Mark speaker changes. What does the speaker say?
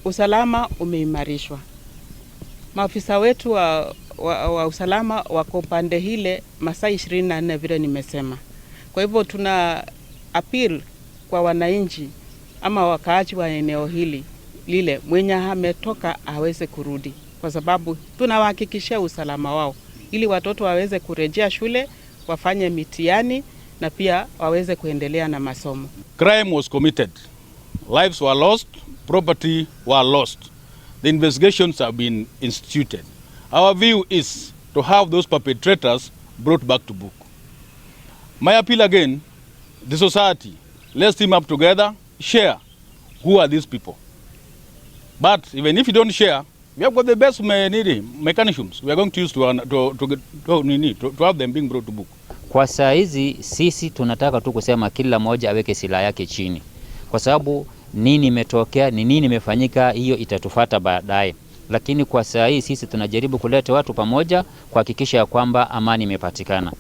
Speaker 1: Usalama umeimarishwa. Maafisa wetu wa usalama wako pande hile masaa 24 vile nimesema. Kwa hivyo tuna appeal kwa wananchi ama wakaaji wa eneo hili lile mwenye ametoka aweze kurudi, kwa sababu tunawahakikishia usalama wao ili watoto waweze kurejea shule, wafanye mitihani na pia waweze kuendelea na masomo.
Speaker 2: Crime was committed. Lives were lost, property were lost. The investigations have been instituted. Our view is to have those perpetrators brought back to book. My appeal again, the society, let's team up together, share who are these people. But even if you don't share, we have got the best mechanisms we are going to use to have them being brought to book.
Speaker 3: Kwa saa hizi sisi tunataka tu kusema kila moja aweke silaha yake chini, kwa sababu nini imetokea, ni nini imefanyika, hiyo itatufuata baadaye. Lakini kwa saa hii sisi tunajaribu kuleta watu pamoja kuhakikisha kwamba amani imepatikana.